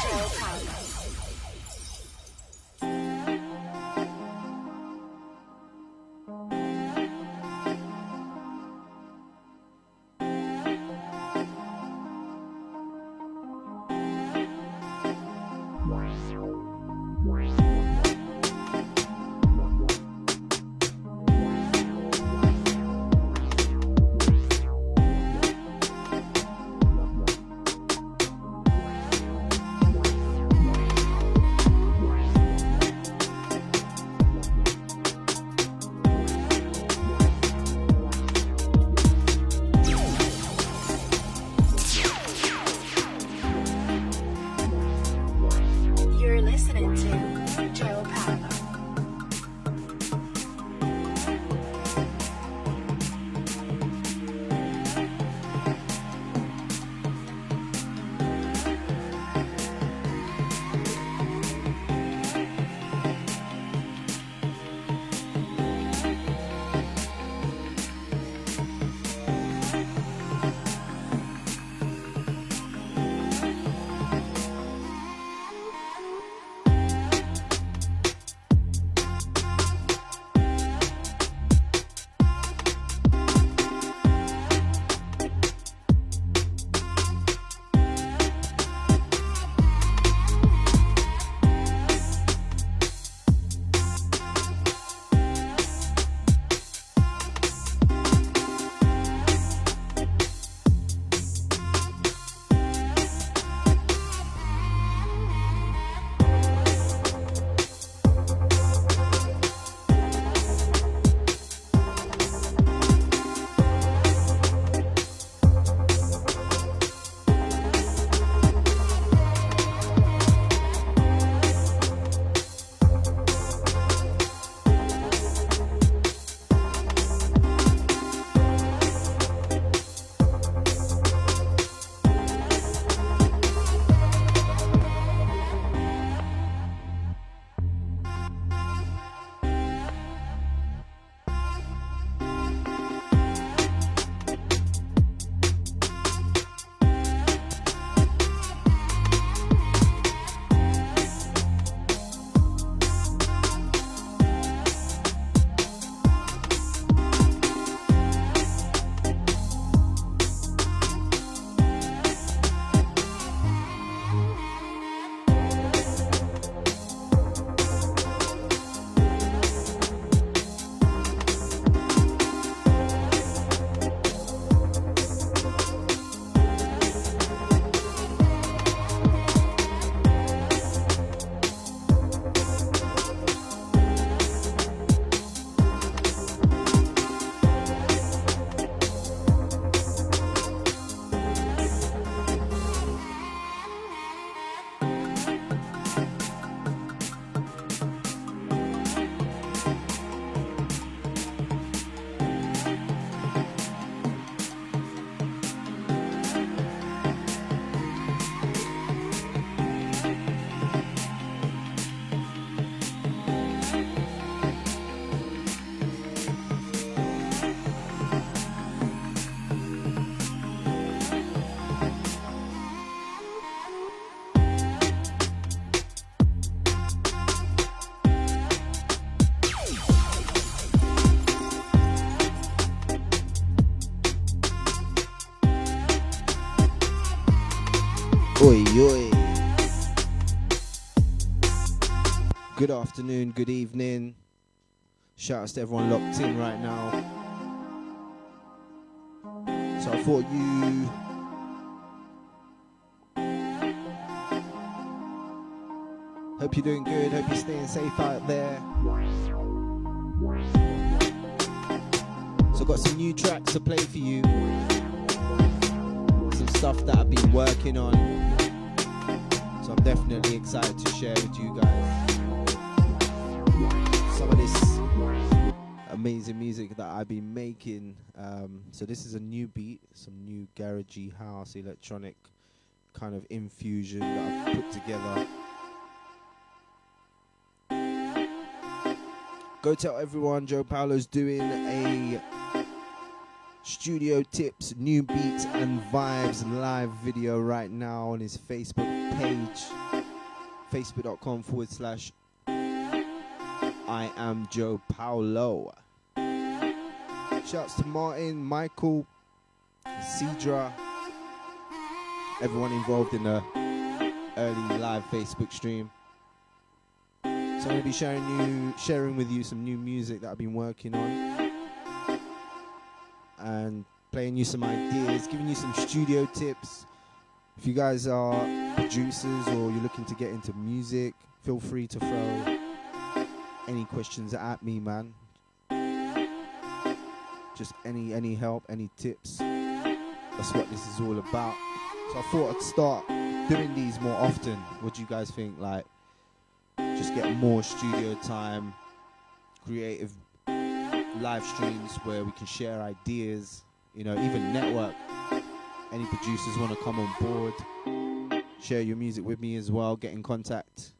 Jo Paulo. You're listening to Jo Paulo. Oi, oi. Good afternoon, good evening. Shout out to everyone locked in right now. So I thought hope you're doing good, hope you're staying safe out there. So I've got some new tracks to play for you. Some stuff that I've been working on. So I'm definitely excited to share with you guys some of this amazing music that I've been making. So this is a new beat, some new garagey house, electronic kind of infusion that I've put together. Go tell everyone Jo Paulo's doing a Studio Tips, New Beats and Vibes live video right now on his Facebook page. Facebook.com/ I am Jo Paulo. Shouts to Martin, Michael, Cedra, everyone involved in the early live Facebook stream. So I'm going to be sharing with you some new music that I've been working on, and playing you some ideas, giving you some studio tips. If you guys are producers or you're looking to get into music, feel free to throw any questions at me, man. Just any help, any tips. That's what this is all about. So I thought I'd start doing these more often. What do you guys think? Like, just get more studio time, creative live streams where we can share ideas, you know, even network. Any producers want to come on board, share your music with me as well, get in contact.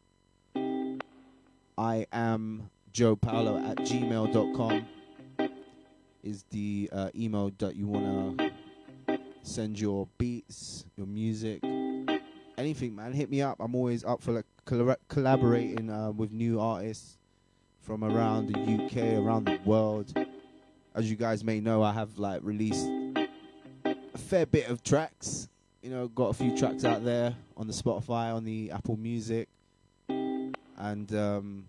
I am jopaulo@gmail.com is the email that you want to send your beats, your music, anything, man. Hit me up. I'm always up for like collaborating with new artists from around the UK, around the world. As you guys may know, I have like released a fair bit of tracks. You know, got a few tracks out there on the Spotify, on the Apple Music, and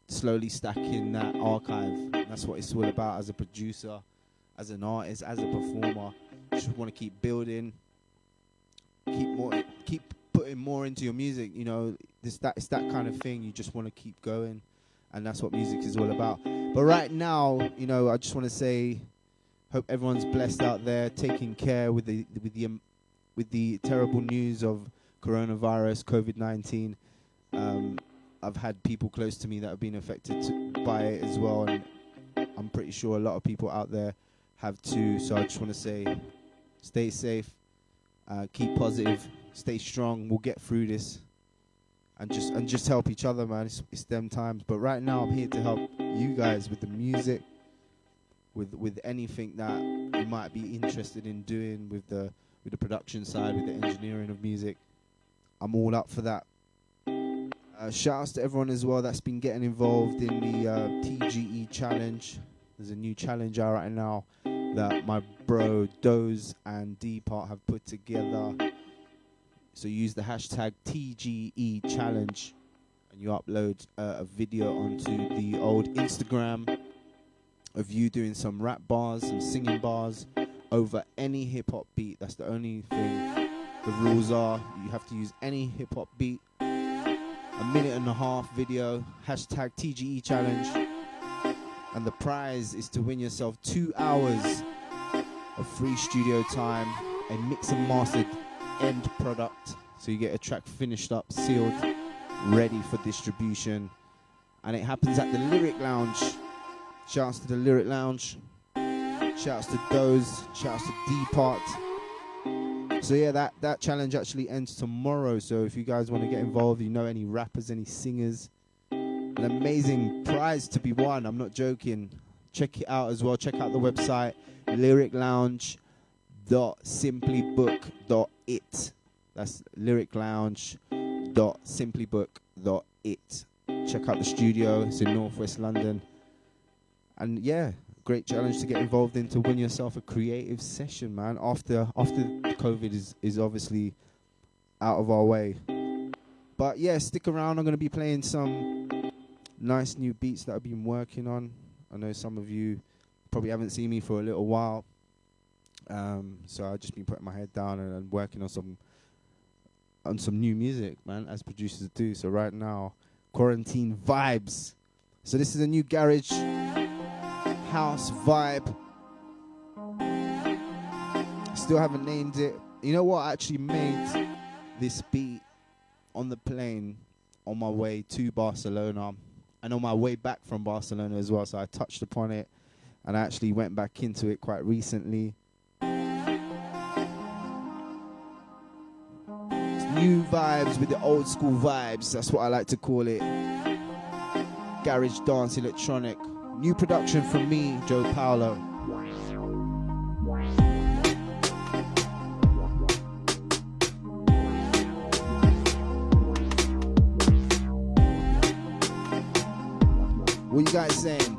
slowly stacking that archive. That's what it's all about as a producer, as an artist, as a performer. Just want to keep building, keep putting more into your music. You know, it's that kind of thing. You just want to keep going, and that's what music is all about. But right now, you know, I just want to say, hope everyone's blessed out there, taking care with the terrible news of coronavirus, COVID-19. I've had people close to me that have been affected by it as well, and I'm pretty sure a lot of people out there have too. So I just want to say, stay safe, keep positive, stay strong. We'll get through this, and just help each other, man. It's them times. But right now, I'm here to help you guys with the music, with anything that you might be interested in doing with the production side, with the engineering of music. I'm all up for that. Shouts to everyone as well that's been getting involved in the TGE challenge. There's a new challenge out right now that my bro Doze and D-Part have put together. So use the hashtag TGE challenge, and you upload a video onto the old Instagram of you doing some rap bars, some singing bars over any hip-hop beat. That's the only thing. The rules are you have to use any hip-hop beat. A 1.5-minute video, hashtag TGE challenge, and the prize is to win yourself 2 hours of free studio time, a mix and mastered end product, so you get a track finished up, sealed, ready for distribution. And it happens at the Lyric Lounge. Shouts to the Lyric Lounge, shouts to Doze, shouts to D-Part. So yeah, that challenge actually ends tomorrow. So if you guys want to get involved, you know any rappers, any singers, an amazing prize to be won. I'm not joking. Check it out as well. Check out the website, lyriclounge.simplybook.it. That's lyriclounge.simplybook.it. Check out the studio. It's in Northwest London. And yeah, great challenge to get involved in, to win yourself a creative session, man. After COVID is obviously out of our way. But yeah, stick around. I'm going to be playing some nice new beats that I've been working on. I know some of you probably haven't seen me for a little while. So I've just been putting my head down and working on some new music, man, as producers do. So right now, Quarantine Vibes. So this is a new garage house vibe. Still haven't named it. You know what? I actually made this beat on the plane on my way to Barcelona and on my way back from Barcelona as well. So I touched upon it and I actually went back into it quite recently. It's new vibes with the old school vibes. That's what I like to call it. Garage dance electronic. New production from me, Jo Paulo. you guys saying?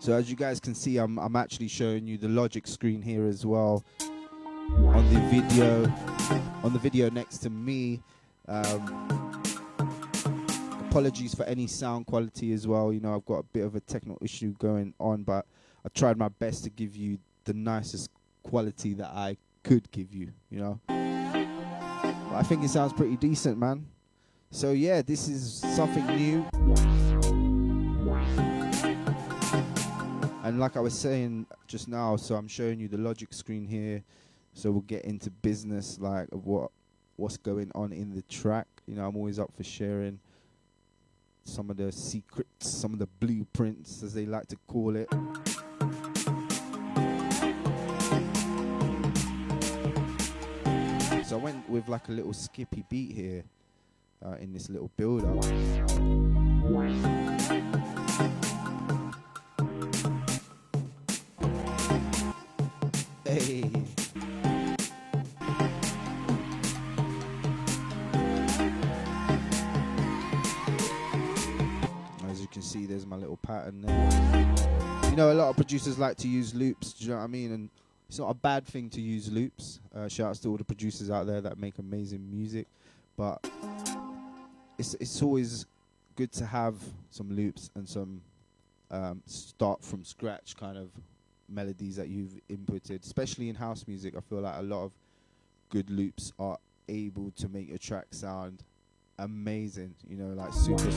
So as you guys can see, I'm actually showing you the Logic screen here as well on the video. On the video next to me. Apologies for any sound quality as well. You know, I've got a bit of a technical issue going on, but I tried my best to give you the nicest quality that I could give you. You know, but I think it sounds pretty decent, man. So yeah, this is something new. And like I was saying just now, so I'm showing you the Logic screen here. So we'll get into business, like of what's going on in the track. You know, I'm always up for sharing some of the secrets, some of the blueprints, as they like to call it. So I went with like a little skippy beat here in this little build-up. Hey. As you can see, there's my little pattern there. You know, a lot of producers like to use loops, do you know what I mean? And it's not a bad thing to use loops. Shout outs to all the producers out there that make amazing music. But it's always good to have some loops and some start from scratch kind of melodies that you've inputted, especially in house music. I feel like a lot of good loops are able to make a track sound amazing, you know, like super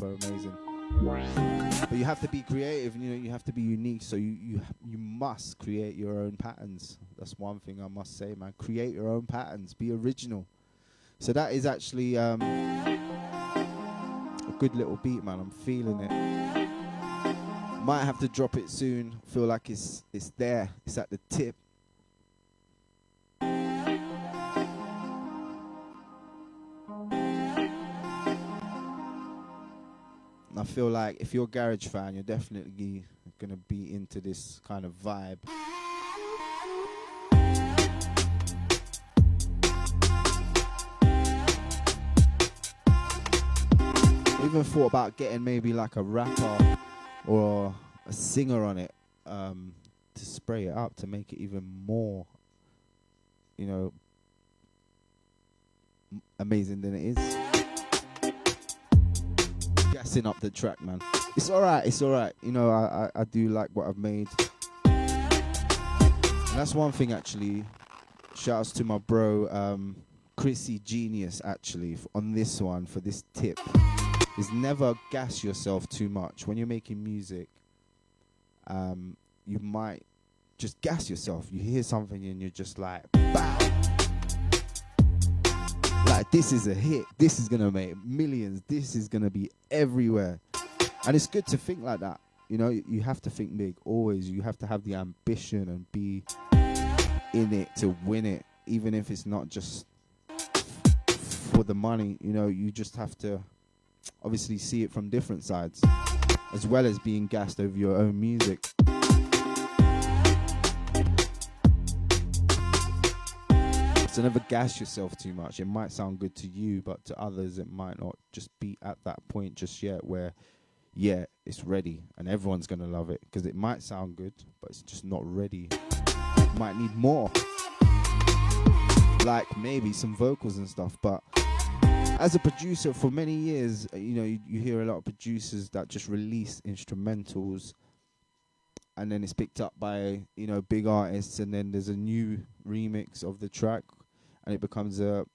amazing. But you have to be creative, you know, you have to be unique, so you must create your own patterns. That's one thing I must say, man. Create your own patterns, be original. So that is actually a good little beat, man. I'm feeling it. Might have to drop it soon. Feel like it's there. It's at the tip. I feel like if you're a garage fan, you're definitely gonna be into this kind of vibe. I even thought about getting maybe like a rapper or a singer on it to spray it up to make it even more, you know, amazing than it is. Gassing up the track, man. It's alright. You know, I do like what I've made. And that's one thing, actually. Shouts to my bro, Chrissy Genius, actually, on this one, for this tip. Is never gas yourself too much. When you're making music, you might just gas yourself. You hear something and you're just like, BOW! Like, this is a hit. This is going to make millions. This is going to be everywhere. And it's good to think like that. You know, you have to think big, always. You have to have the ambition and be in it to win it, even if it's not just for the money. You know, you just have to obviously see it from different sides, as well as being gassed over your own music. So never gas yourself too much. It might sound good to you, but to others it might not just be at that point just yet where, yeah, it's ready and everyone's going to love it, because it might sound good, but it's just not ready. It might need more, like maybe some vocals and stuff. But as a producer for many years, you know, you hear a lot of producers that just release instrumentals and then it's picked up by, you know, big artists, and then there's a new remix of the track and it becomes a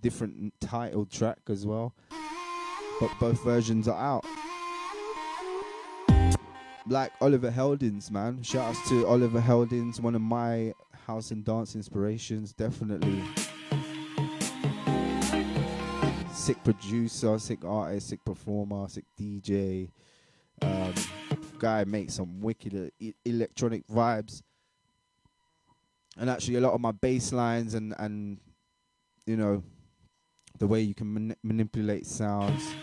different titled track as well. But both versions are out. Like Oliver Heldens, man. Shout outs to Oliver Heldens, one of my house and dance inspirations, definitely. Sick producer, sick artist, sick performer, sick DJ. Guy makes some wicked electronic vibes. And actually a lot of my bass lines and you know, the way you can manipulate sounds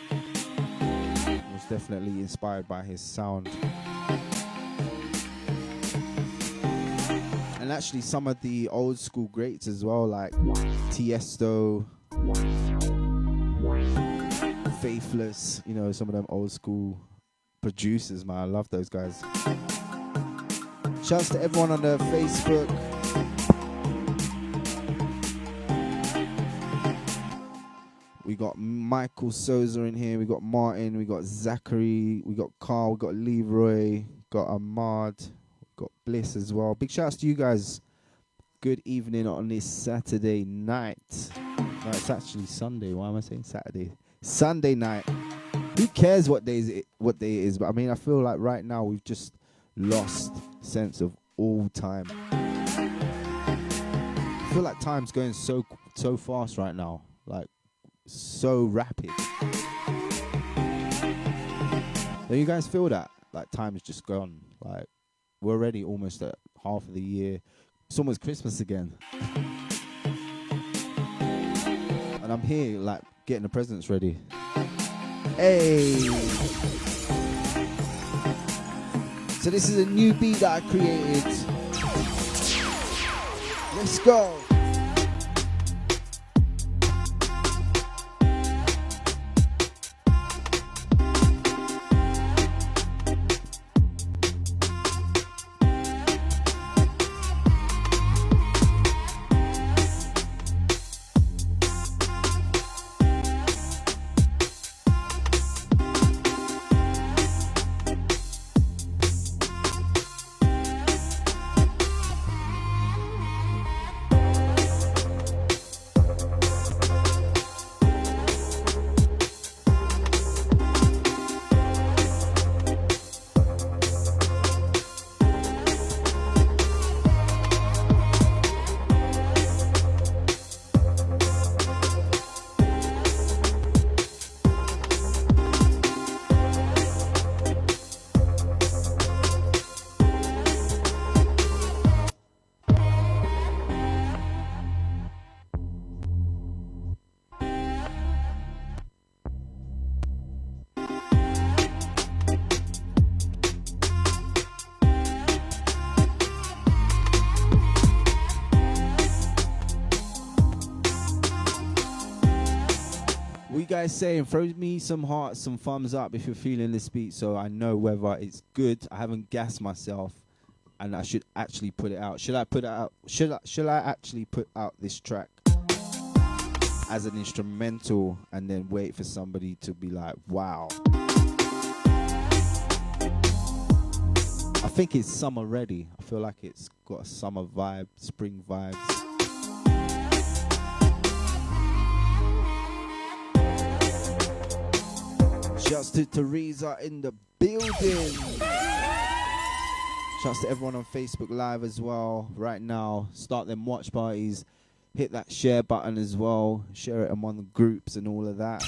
was definitely inspired by his sound. And actually some of the old school greats as well, like Tiesto, Faithless, you know, some of them old school producers, man. I love those guys. Shouts to everyone on the Facebook. We got Michael Souza in here, we got Martin, we got Zachary, we got Carl, we got Leroy, got Ahmad, got Bliss as well. Big shouts to you guys. Good evening on this Saturday night. No, it's actually Sunday. Why am I saying Saturday? Sunday night. Who cares what day it is? But I mean, I feel like right now we've just lost sense of all time. I feel like time's going so fast right now, like so rapid. Don't you guys feel that? Like time's just gone. Like we're already almost at half of the year. It's almost Christmas again. And I'm here like getting the presents ready. Hey! So this is a new beat that I created. Let's go! Guys saying throw me some hearts, some thumbs up if you're feeling this beat, so I know whether it's good. I haven't gassed myself and I should actually put it out. Should I put it out? Should I actually put out this track as an instrumental and then wait for somebody to be like, wow? I think it's summer ready. I feel like it's got a summer vibe, spring vibes. Shouts to Teresa in the building. Shouts to everyone on Facebook Live as well. Right now, start them watch parties. Hit that share button as well. Share it among the groups and all of that.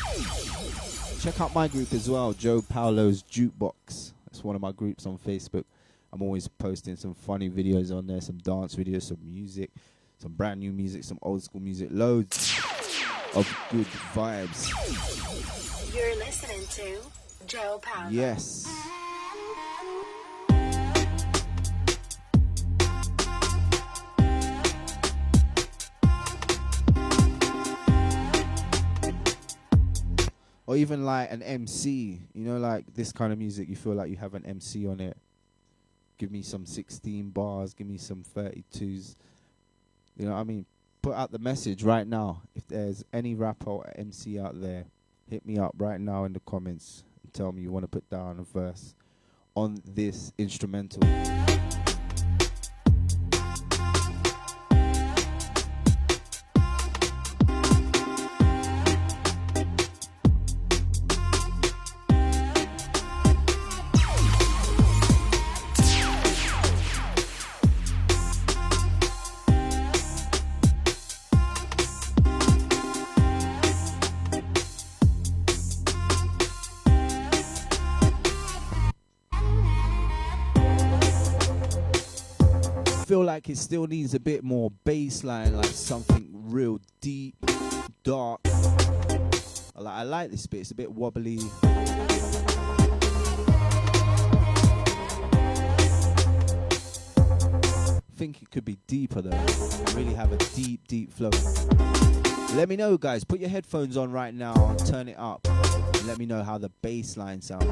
Check out my group as well, Jo Paulo's Jukebox. That's one of my groups on Facebook. I'm always posting some funny videos on there, some dance videos, some music, some brand new music, some old school music, loads of good vibes. You're listening to Jo Paulo. Yes. Or even like an MC, you know, like this kind of music, you feel like you have an MC on it. Give me some 16 bars, give me some 32s. You know what I mean? Put out the message right now. If there's any rapper or MC out there, hit me up right now in the comments and tell me you want to put down a verse on this instrumental. Feel like it still needs a bit more bass line, like something real deep, dark. I like this bit, it's a bit wobbly. think it could be deeper though. Really have a deep, deep flow. Let me know, guys. Put your headphones on right now. Turn it up. And let me know how the bass line sounds.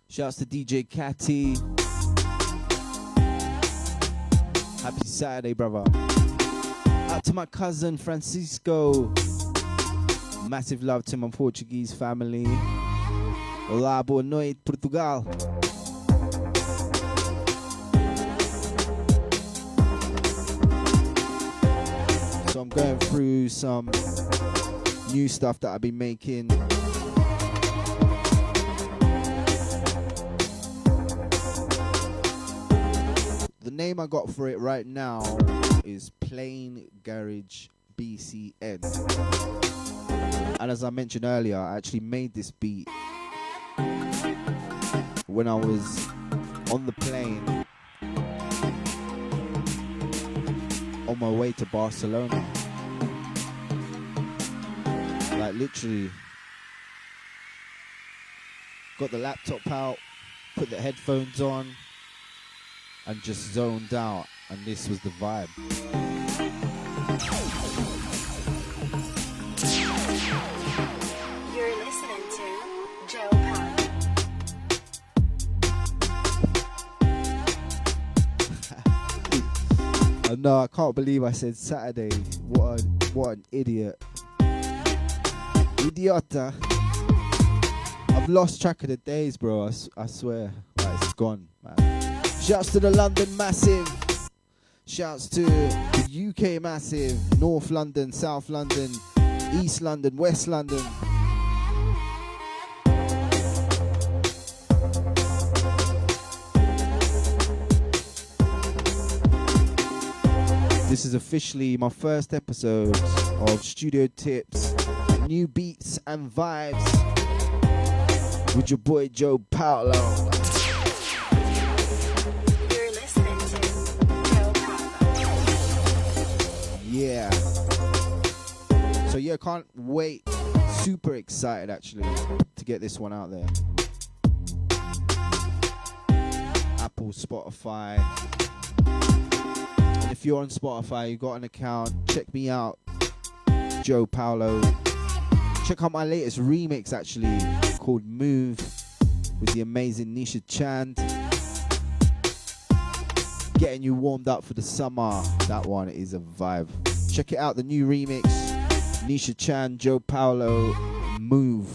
Shouts to DJ Catty. Happy Saturday, brother. Out to my cousin Francisco. Massive love to my Portuguese family. Olá, boa noite, Portugal. So I'm going through some new stuff that I've been making. The name I got for it right now is Plain Garage BCN. And as I mentioned earlier, I actually made this beat when I was on the plane on my way to Barcelona. Like literally got the laptop out, put the headphones on, and just zoned out, and this was the vibe. You're listening to Jo Paulo. No, I can't believe I said Saturday. What an idiot. Idiota. I've lost track of the days, bro. I swear. Like, it's gone, man. Shouts to the London Massive. Shouts to the UK Massive. North London, South London, East London, West London. This is officially my first episode of Studio Tips, New Beats and Vibes with your boy Jo Paulo. Yeah. So yeah, can't wait. Super excited actually to get this one out there. Apple, Spotify. And if you're on Spotify, you got an account, check me out. Jo Paulo. Check out my latest remix actually called Move with the amazing Nisha Chand. Getting you warmed up for the summer. That one is a vibe. Check it out, the new remix. Nisha Chan, Jo Paulo, Move.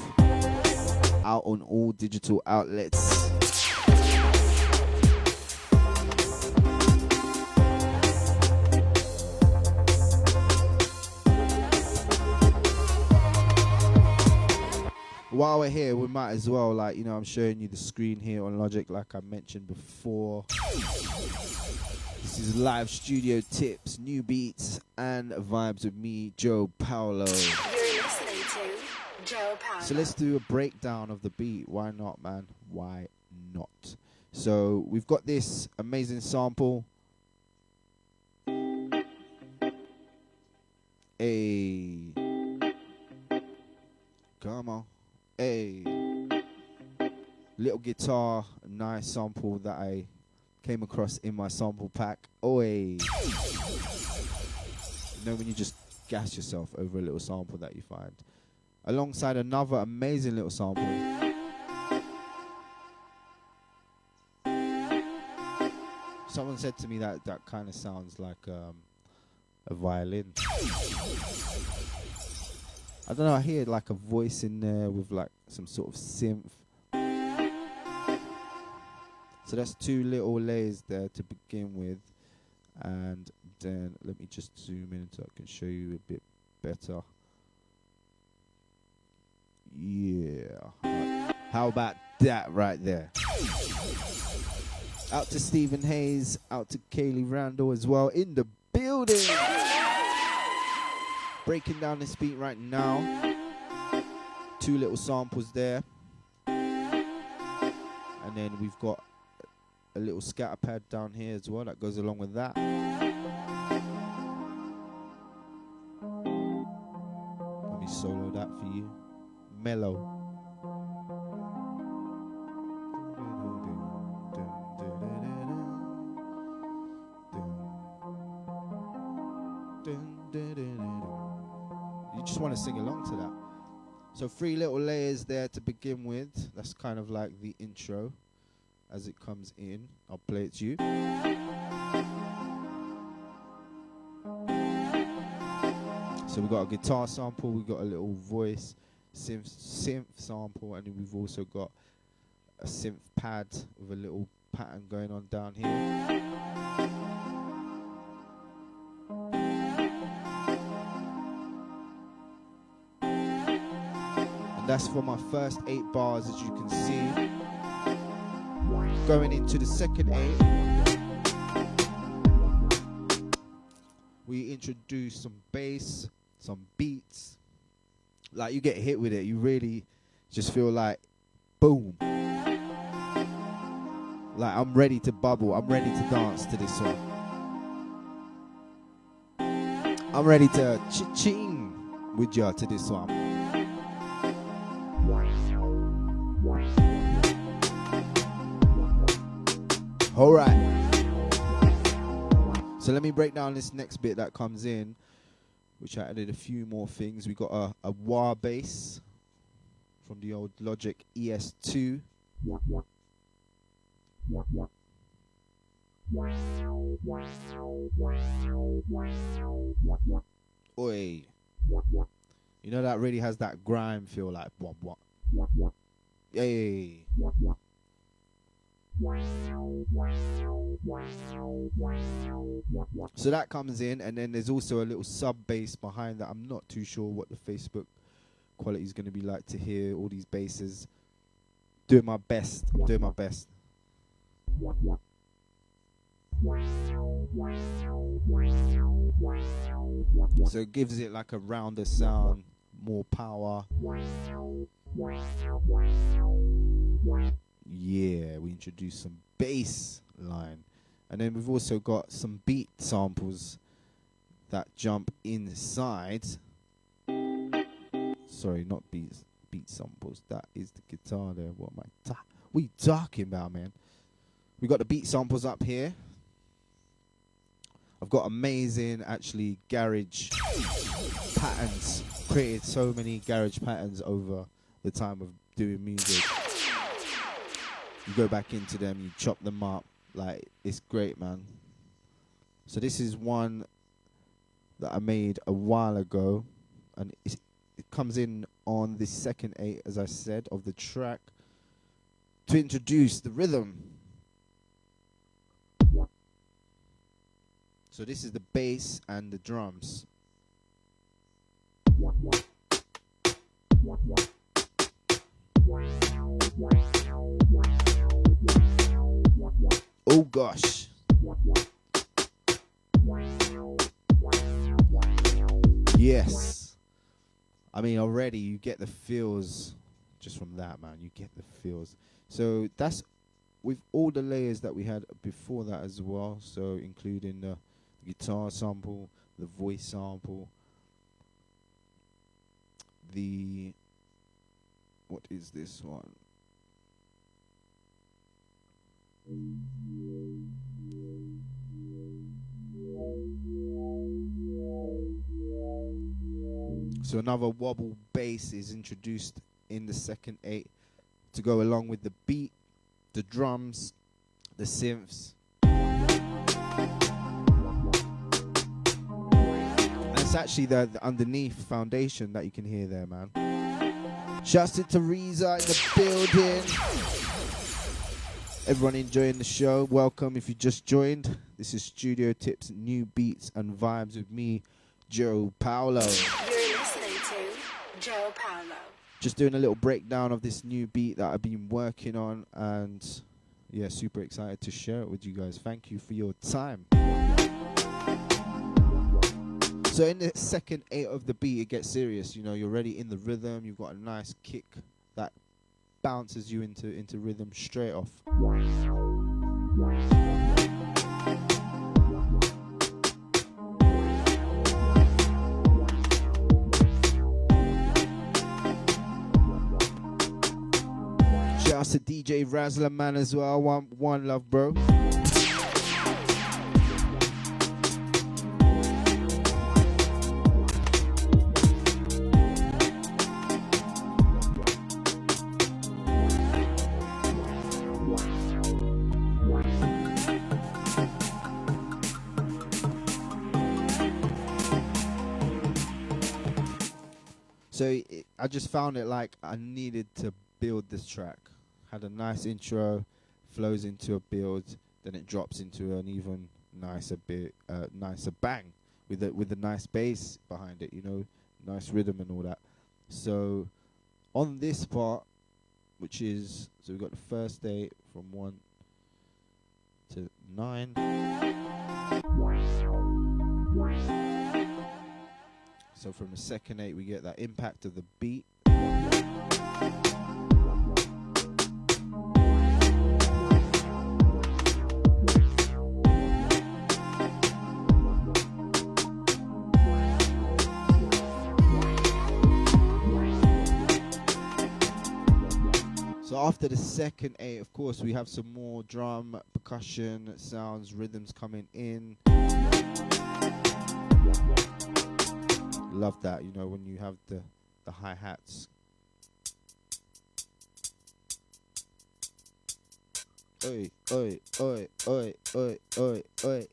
Out on all digital outlets. While we're here, we might as well, like, you know, I'm showing you the screen here on Logic like I mentioned before. This is live studio tips, new beats, and vibes with me, Jo Paulo. You're listening to Jo Paulo. So let's do a breakdown of the beat. Why not, man? Why not? So we've got this amazing sample. Hey. Come on. Hey. Little guitar, a nice sample that I came across in my sample pack. Oi. You know when you just gas yourself over a little sample that you find. Alongside another amazing little sample. Someone said to me that that kind of sounds like a violin. I don't know, I hear like a voice in there with like some sort of synth. So that's two little layers there to begin with. And then let me just zoom in so I can show you a bit better. Yeah. How about that right there? Out to Stephen Hayes, out to Kaylee Randall as well in the building. Breaking down this beat right now. Two little samples there. And then we've got a little scatter pad down here as well that goes along with that. Let me solo that for you. Mellow. You just want to sing along to that. So 3 little layers there to begin with. That's kind of like the intro as it comes in. I'll play it to you. So we've got a guitar sample, we've got a little voice synth sample, and then we've also got a synth pad with a little pattern going on down here. That's for my first 8 bars, as you can see. Going into the second 8, we introduce some bass, some beats. Like, you get hit with it, you really just feel like, boom. Like, I'm ready to bubble, I'm ready to dance to this song. I'm ready to ching with ya to this one. All right. So let me break down this next bit that comes in, which I added a few more things. We got a wah bass from the old Logic ES2. Oi. You know, that really has that grime feel, like what? Hey. So that comes in, and then there's also a little sub bass behind that. I'm not too sure what the Facebook quality is going to be like to hear all these basses. Doing my best. I'm doing my best. So it gives it like a rounder sound, more power. Yeah, we introduced some bass line, and then we've also got some beat samples that jump inside. Sorry, not beat samples. That is the guitar there. What am I? What are you talking about, man? We got the beat samples up here. I've got amazing, actually, garage patterns. Created so many garage patterns over the time of doing music. You go back into them, you chop them up. Like, it's great, man. So this is one that I made a while ago, and it comes in on the second 8, as I said, of the track, to introduce the rhythm. So this is the bass and the drums. Oh gosh. Yes. I mean, already you get the feels just from that, man. You get the feels. So that's with all the layers that we had before that as well. So including the guitar sample, the voice sample, what is this one? So another wobble bass is introduced in the second 8 to go along with the beat, the drums, the synths. And it's actually the underneath foundation that you can hear there, man. Shouts to Teresa in the building. Everyone enjoying the show, welcome if you just joined. This is Studio Tips, New Beats and Vibes with me, Jo Paulo. You're listening to Jo Paulo. Just doing a little breakdown of this new beat that I've been working on, and yeah, super excited to share it with you guys. Thank you for your time. So in the second 8 of the beat, it gets serious. You know, you're already in the rhythm. You've got a nice kick that bounces you into rhythm straight off. Shouts to DJ Razzler Man as well. One love, bro. So I just found it like I needed to build this track. Had a nice intro, flows into a build, then it drops into an even nicer bang with a nice bass behind it, you know, nice rhythm and all that. So on this part, which is, so we got the first day from 1 to 9. So from the second 8 we get that impact of the beat. So after the second 8, of course, we have some more drum, percussion, sounds, rhythms coming in. Love that, you know, when you have the hi-hats. Oi, oi, oi, oi, oi, oi, oi, oi.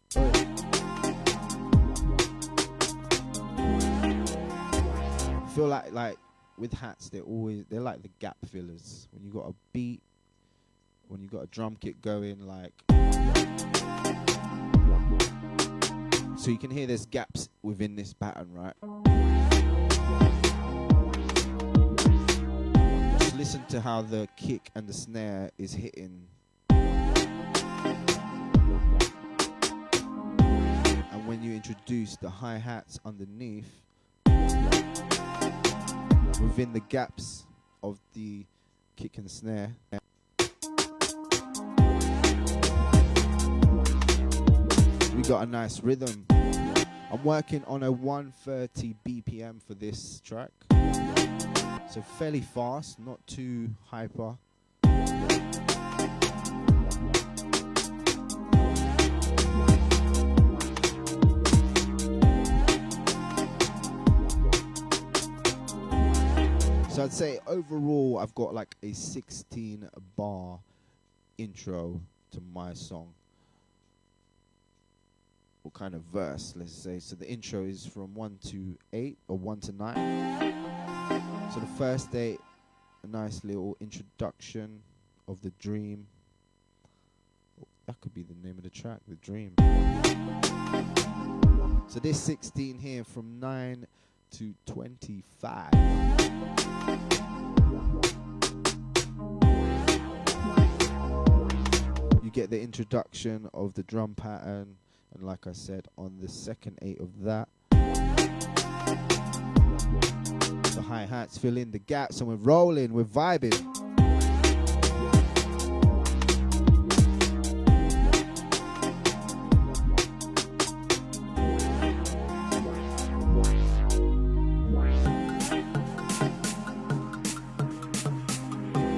I feel like with hats, they're like the gap fillers. When you got a beat, when you got a drum kit going, like, so you can hear there's gaps within this pattern, right? Just listen to how the kick and the snare is hitting. And when you introduce the hi-hats underneath, within the gaps of the kick and snare, we got a nice rhythm. I'm working on a 130 BPM for this track, so fairly fast, not too hyper. So I'd say overall I've got like a 16 bar intro to my song. Or kind of verse, let's say. So the intro is from 1 to 8 or 1 to 9. So the first 8, a nice little introduction of the dream. Oh, that could be the name of the track, The Dream. So this 16 here from 9 to 25. You get the introduction of the drum pattern, and like I said, on the second 8 of that, the hi-hats fill in the gaps, and we're rolling, we're vibing.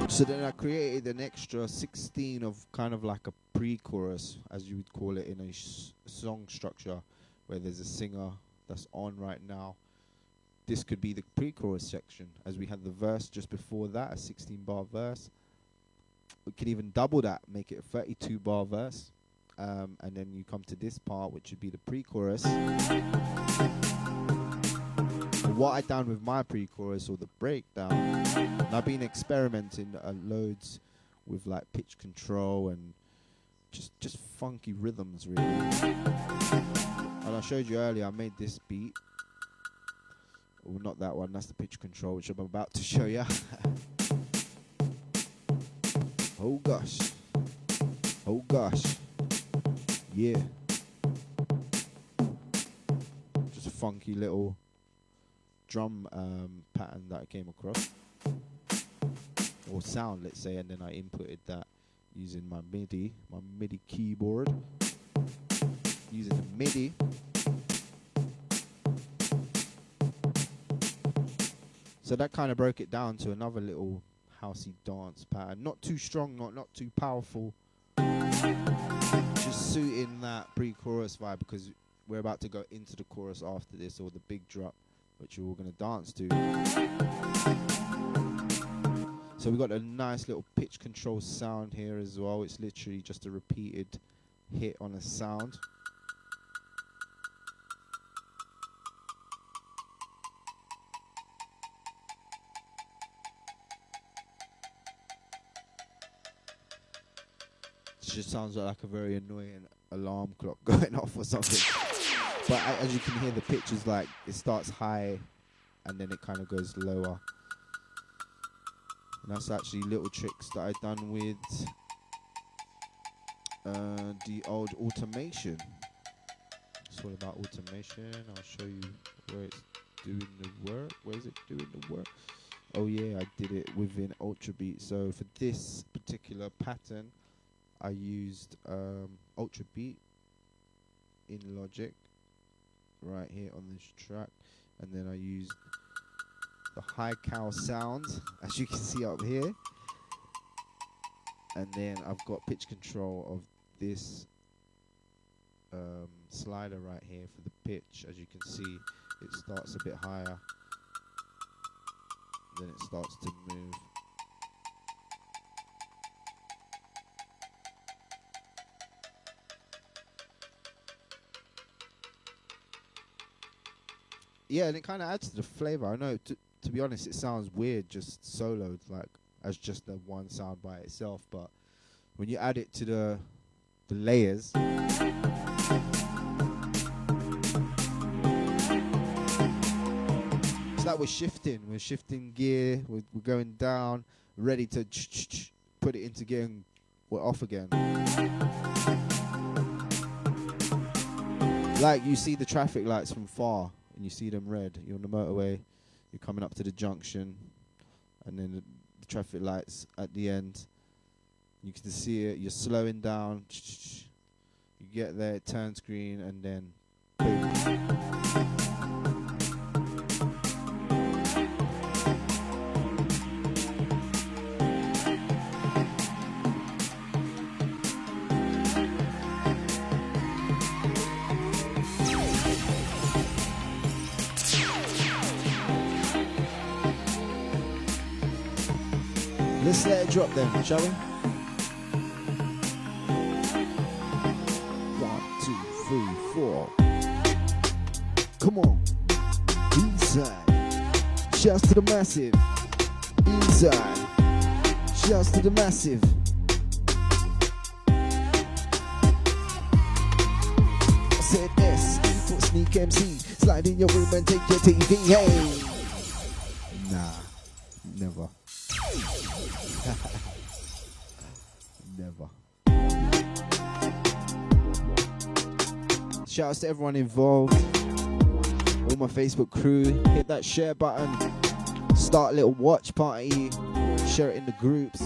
So then I created an extra 16 of kind of like a pre-chorus, as you would call it, in a song structure where there's a singer that's on right now. This could be the pre-chorus section, as we had the verse just before that, a 16-bar verse. We could even double that, make it a 32-bar verse. And then you come to this part, which would be the pre-chorus. What I done with my pre-chorus, or the breakdown, and I've been experimenting loads with like pitch control and just funky rhythms, really. And I showed you earlier, I made this beat. Oh, not that one, that's the pitch control, which I'm about to show you. Oh gosh. Oh gosh. Yeah. Just a funky little drum pattern that I came across, or sound, let's say, and then I inputted that using my MIDI keyboard, using the MIDI. So that kind of broke it down to another little housey dance pattern. Not too strong, not too powerful. Just suiting that pre-chorus vibe, because we're about to go into the chorus after this, or the big drop, which we're all going to dance to. So we got a nice little pitch control sound here as well. It's literally just a repeated hit on a sound. It just sounds like a very annoying alarm clock going off or something. But as you can hear, the pitch is like, it starts high and then it kind of goes lower. And that's actually little tricks that I've done with the old automation. It's all about automation. I'll show you where it's doing the work. Where is it doing the work? Oh yeah, I did it within Ultra Beat. So for this particular pattern, I used Ultra Beat in Logic right here on this track, and then I used the high cow sound, as you can see up here, and then I've got pitch control of this slider right here for the pitch. As you can see, it starts a bit higher, then it starts to move. Yeah, and it kind of adds to the flavor. I know, to be honest, it sounds weird just soloed, like as just the one sound by itself. But when you add it to the layers, it's like we're shifting gear. We're going down, ready to put it into gear, and we're off again. Like you see the traffic lights from far, and you see them red. You're on the motorway, you're coming up to the junction, and then the traffic lights at the end. You can see it, you're slowing down. You get there, it turns green, and then boom. Let's let it drop then, shall we? 1, 2, 3, 4. Come on. Inside. Shouts to the massive. Inside. Shouts to the massive. I said S for Sneak MC. Slide in your room and take your TV. Hey. Nah, never. Never. Shouts to everyone involved, all my Facebook crew. Hit that share button, start a little watch party, share it in the groups.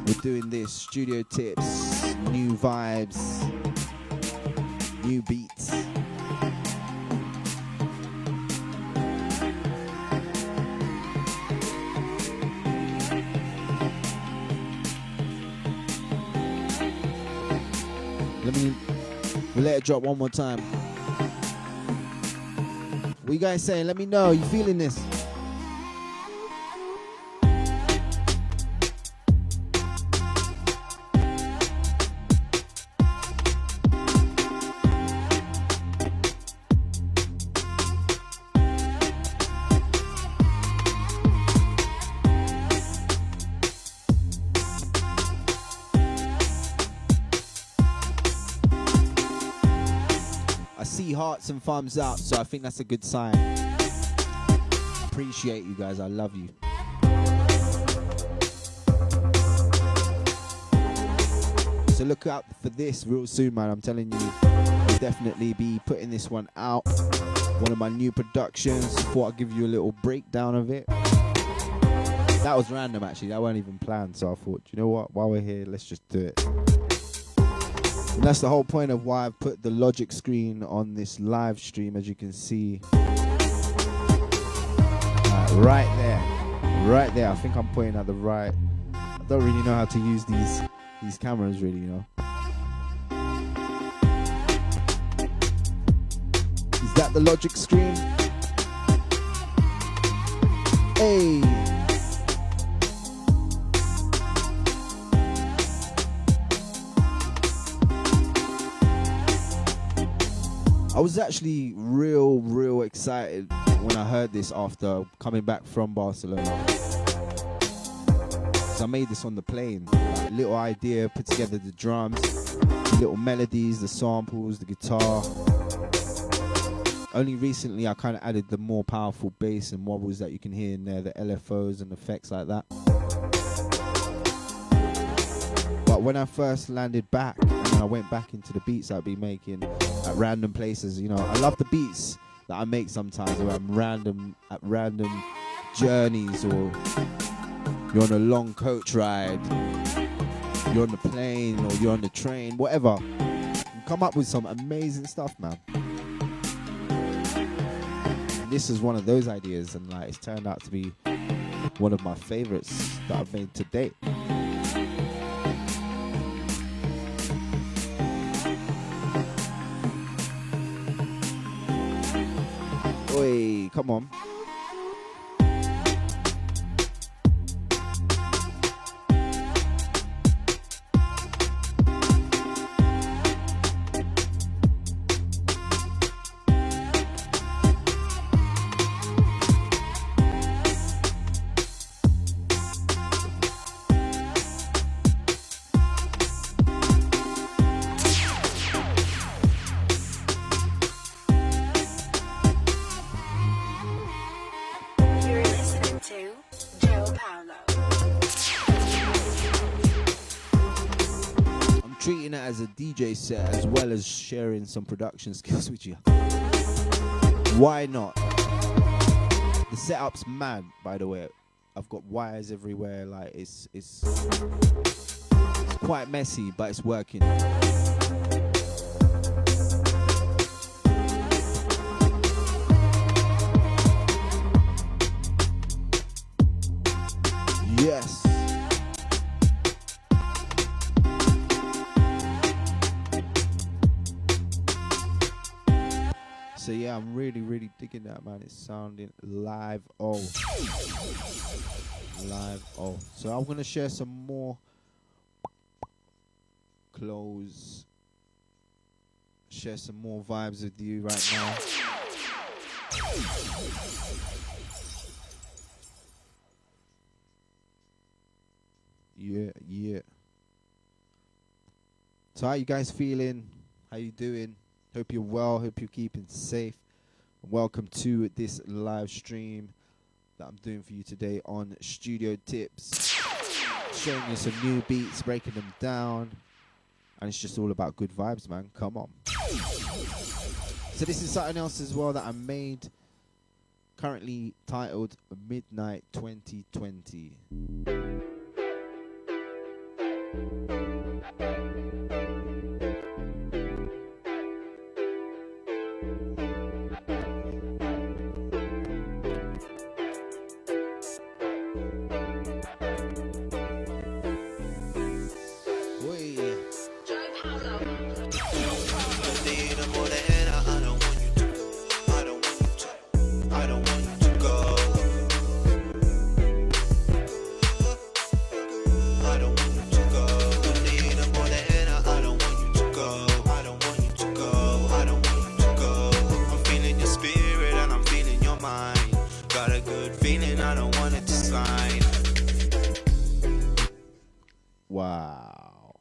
We're doing this, studio tips, new vibes, new beats. We'll let it drop one more time. What you guys saying? Let me know. You feeling this? Hearts and thumbs up, so I think that's a good sign. Appreciate you guys, I love you. So look out for this real soon, man. I'm telling you, I'll definitely be putting this one out. One of my new productions. Thought I'd give you a little breakdown of it. That was random actually, that wasn't even planned, so I thought, you know what, while we're here, let's just do it. And that's the whole point of why I've put the Logic screen on this live stream, as you can see. Right there. I think I'm pointing at the right. I don't really know how to use these cameras really, you know. Is that the Logic screen? Hey. I was actually real excited when I heard this after coming back from Barcelona. So I made this on the plane. Like, little idea, put together the drums, the little melodies, the samples, the guitar. Only recently I kind of added the more powerful bass and wobbles that you can hear in there, the LFOs and effects like that. But when I first landed back and I went back into the beats I'd be making at random places, you know, I love the beats that I make sometimes where I'm at random journeys, or you're on a long coach ride, you're on the plane or you're on the train, whatever. You come up with some amazing stuff, man. And this is one of those ideas, and like it's turned out to be one of my favorites that I've made to date. Oi, come on. Treating it as a DJ set as well as sharing some production skills with you. Why not? The setup's mad, by the way. I've got wires everywhere, like it's quite messy, but it's working. Yes. So yeah, I'm really digging that, man. It's sounding live. Live. So I'm gonna share some more clothes, share some more vibes with you right now. Yeah. So how you guys feeling? How you doing? Hope you're well, hope you're keeping safe. Welcome to this live stream that I'm doing for you today on Studio Tips. Showing you some new beats, breaking them down. And it's just all about good vibes, man. Come on. So this is something else as well that I made, currently titled Midnight 2020. Wow,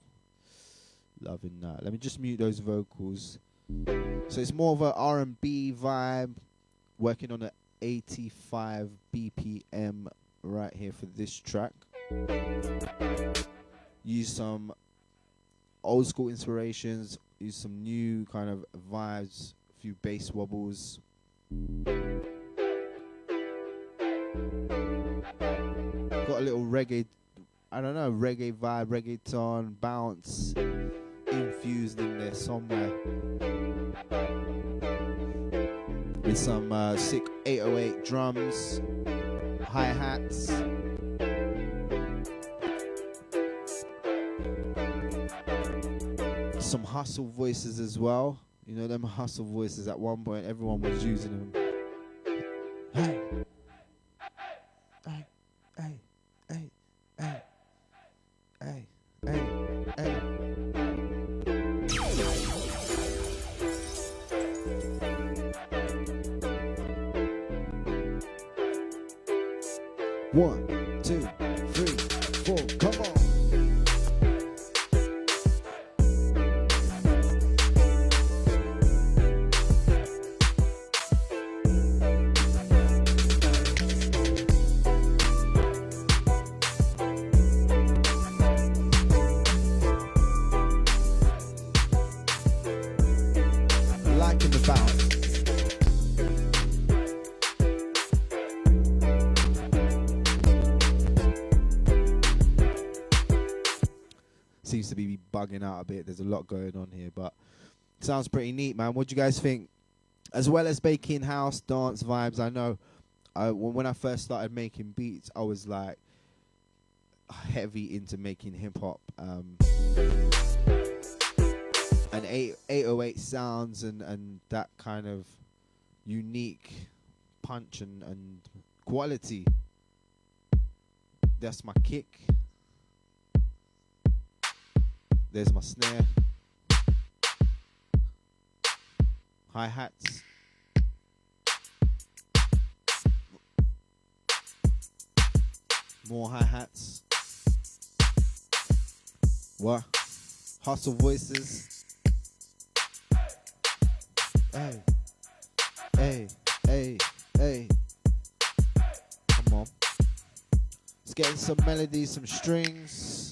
loving that. Let me just mute those vocals. So it's more of a R&B vibe, working on an 85 BPM right here for this track. Use some old school inspirations, use some new kind of vibes, a few bass wobbles. Got got a little reggae, I don't know, reggae vibe, reggaeton, bounce infused in there somewhere. With some sick 808 drums, hi-hats. Some hustle voices as well. You know them hustle voices, at one point everyone was using them. Hey, hey, hey, hey, hey, hey, hey, hey. One, two, three, four, come on. Liking the bounce. Seems to be bugging out a bit. There's a lot going on here, but sounds pretty neat, man. What do you guys think? As well as making house dance vibes, I know when I first started making beats, I was like heavy into making hip hop and 808 sounds and that kind of unique punch and quality. That's my kick. There's my snare. Hi-hats. More hi-hats. What? Hustle voices. Hey. Hey. Hey. Hey. Come on. Let's get in some melodies, some strings.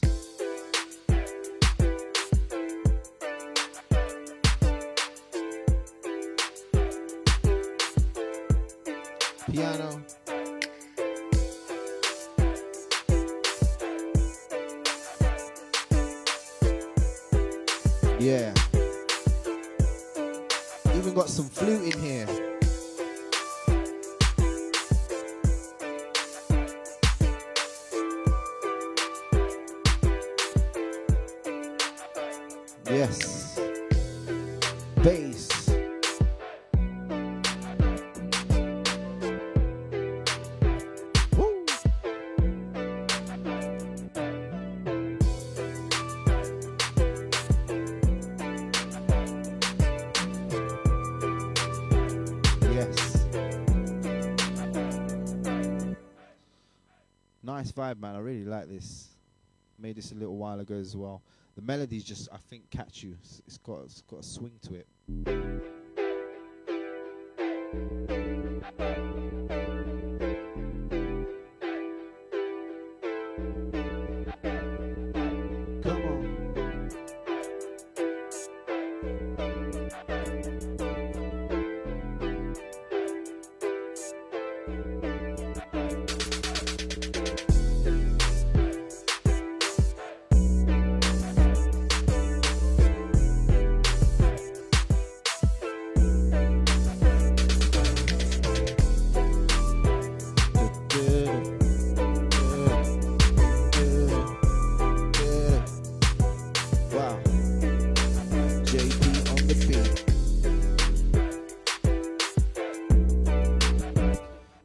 Piano. Yeah. Even got some flute in here. Yes. Bass. Nice vibe, man. I really like this. Made this a little while ago as well. The melodies just, I think, catch you. It's got a swing to it. Come on.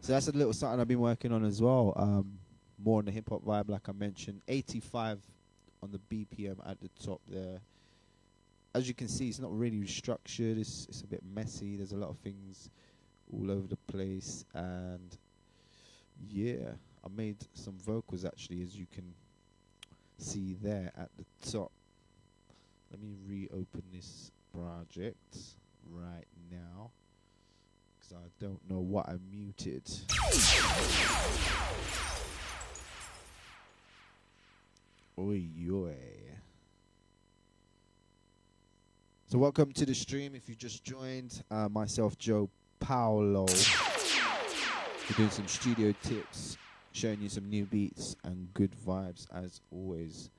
So that's a little something I've been working on as well. More on the hip hop vibe, like I mentioned. 85 on the BPM at the top there. As you can see, it's not really structured. It's a bit messy. There's a lot of things all over the place. And yeah, I made some vocals actually, as you can see there at the top. Let me reopen this project right now, because I don't know what I muted. Oi, oi. So welcome to the stream. If you just joined, myself, Jo Paulo. We're doing some studio tips showing you some new beats and good vibes as always.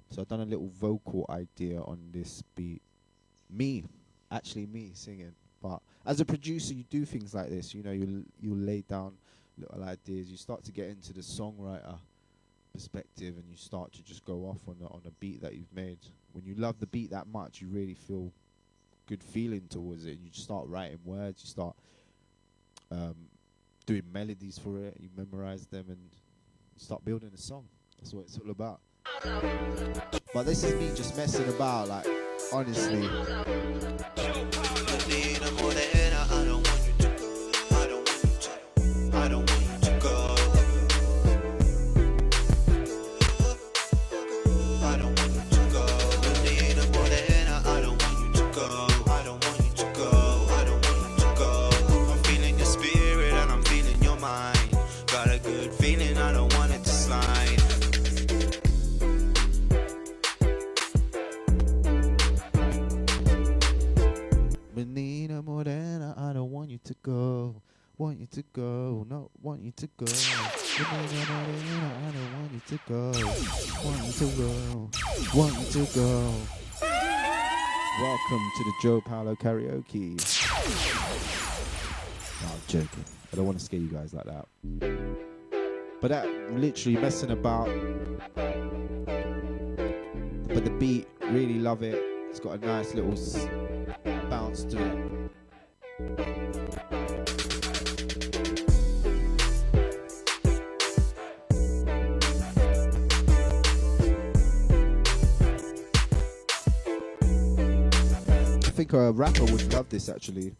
So I've done a little vocal idea on this beat. Me singing. But as a producer, you do things like this. You know, you lay down little ideas. You start to get into the songwriter perspective, and you start to just go off on a beat that you've made. When you love the beat that much, you really feel good feeling towards it. And you just start writing words. You start doing melodies for it. You memorize them and start building a song. That's what it's all about. But this is me just messing about, like, honestly. Want you to go, no, want you to go. I don't want you to go. Want you to go, want you to go. Welcome to the Jo Paulo karaoke. No, I'm joking. I don't want to scare you guys like that. But that literally messing about. But the beat, really love it. It's got a nice little bounce to it. I think a rapper would love this actually.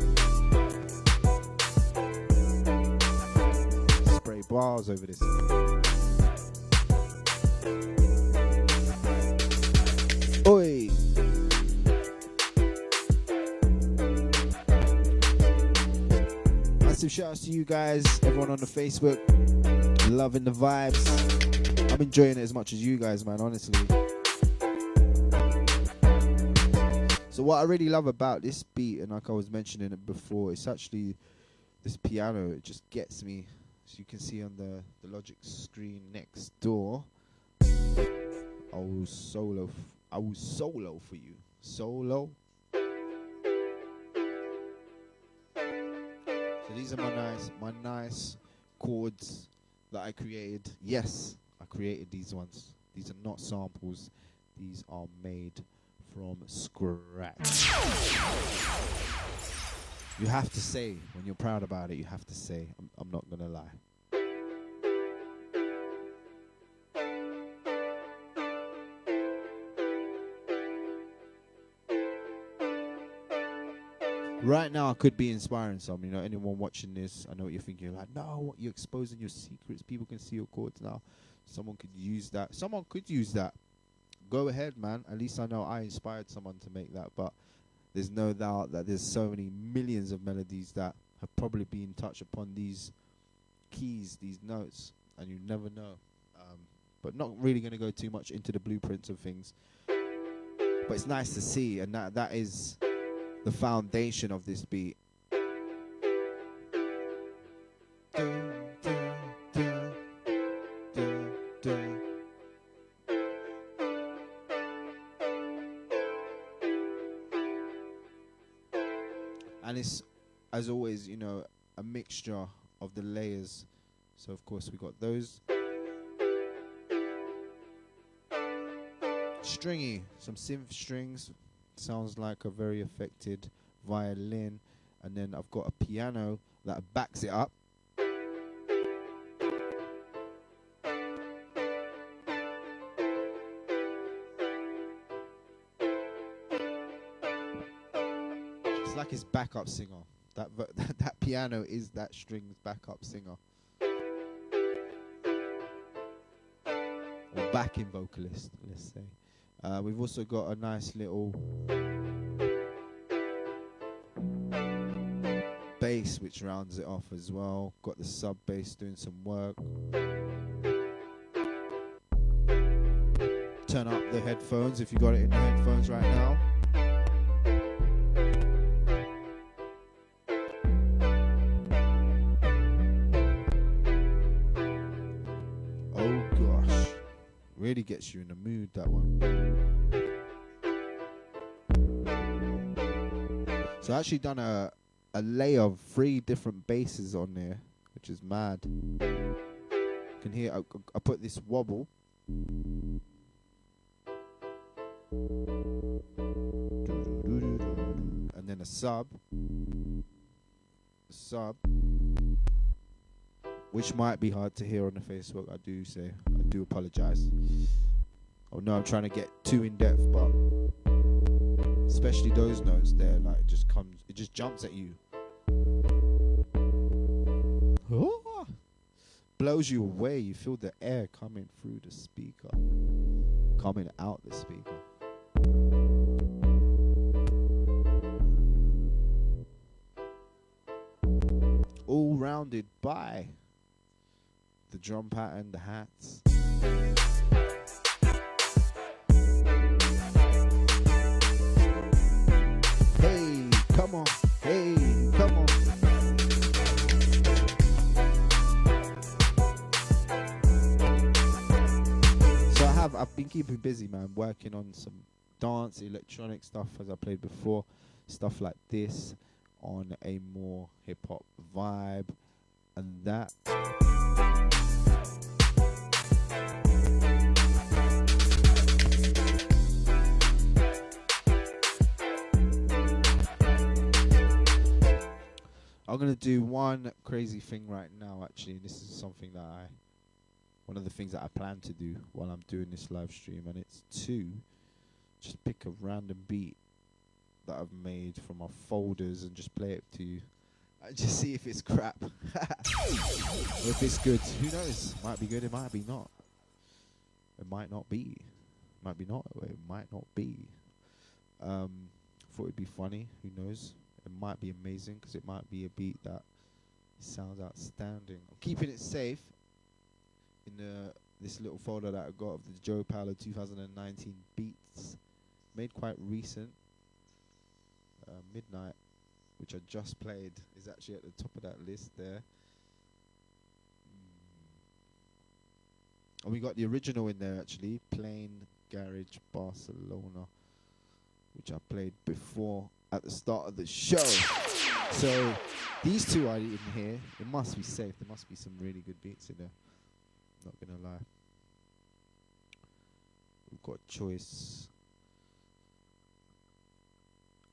Spray bars over this. Oi! Massive shout outs to you guys, everyone on the Facebook. Loving the vibes. I'm enjoying it as much as you guys, man, honestly. So what I really love about this beat, and like I was mentioning it before, it's actually this piano. It just gets me. As you can see on the Logic screen next door, I will solo for you. Solo. So these are my nice chords that I created. Yes, I created these ones. These are not samples. These are made from scratch. You have to say, when you're proud about it, you have to say, I'm not gonna lie. Right now I could be inspiring some, you know, anyone watching this, I know what you're thinking, you're like, no, you're exposing your secrets, people can see your chords now. Someone could use that. Go ahead, man. At least I know I inspired someone to make that. But there's no doubt that there's so many millions of melodies that have probably been touched upon these keys, these notes, and you never know. But not really going to go too much into the blueprints of things. But it's nice to see, and that is the foundation of this beat. And it's, as always, you know, a mixture of the layers. So of course we got those. Stringy, some synth strings. Sounds like a very affected violin. And then I've got a piano that backs it up. Like his backup singer. That piano is that string's backup singer. Or backing vocalist, let's say. We've also got a nice little bass which rounds it off as well. Got the sub bass doing some work. Turn up the headphones if you got it in the headphones right now. gets you in the mood, that one. So I actually done a layer of 3 different basses on there, which is mad. You can hear I put this wobble. And then a sub, which might be hard to hear on the Facebook. I do apologize. Oh no, I'm trying to get too in depth, but especially those notes there, like it just jumps at you. Oh, blows you away. You feel the air coming through the speaker, coming out the speaker. All rounded by the drum pattern, the hats. Hey, come on. Hey, come on. So I've been keeping busy, man, working on some dance, electronic stuff as I played before, stuff like this, on a more hip-hop vibe, and that. I'm gonna do one crazy thing right now, actually, and this is something that one of the things that I plan to do while I'm doing this live stream, and it's to just pick a random beat that I've made from my folders and just play it to you. And just see if it's crap. Or if it's good. Who knows? Might be good, it might be not. It might not be. Might be not, it might not be. Thought it'd be funny, who knows? It might be amazing, because it might be a beat that sounds outstanding. I'm keeping it safe in this little folder that I got of the Jo Paulo 2019 beats. Made quite recent. Midnight, which I just played, is actually at the top of that list there. And we got the original in there, actually, Plain Garage Barcelona, which I played before at the start of the show. So these two are in here. It must be safe. There must be some really good beats in there. Not gonna lie. We've got choice.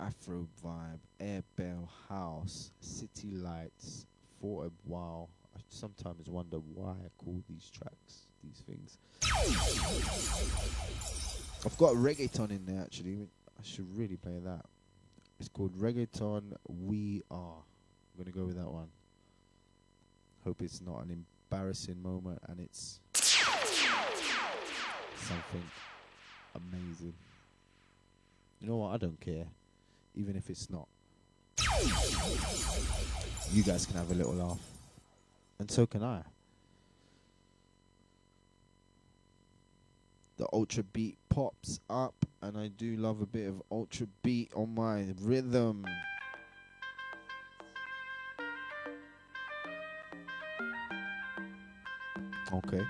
Afro Vibe, Air Bell House, City Lights. For a while, I sometimes wonder why I call these tracks these things. I've got reggaeton in there, actually. I should really play that. It's called Reggaeton We Are. I'm gonna go with that one. Hope it's not an embarrassing moment and it's something amazing. You know what? I don't care. Even if it's not. You guys can have a little laugh. And so can I. The ultra beat pops up, and I do love a bit of ultra beat on my rhythm. Okay.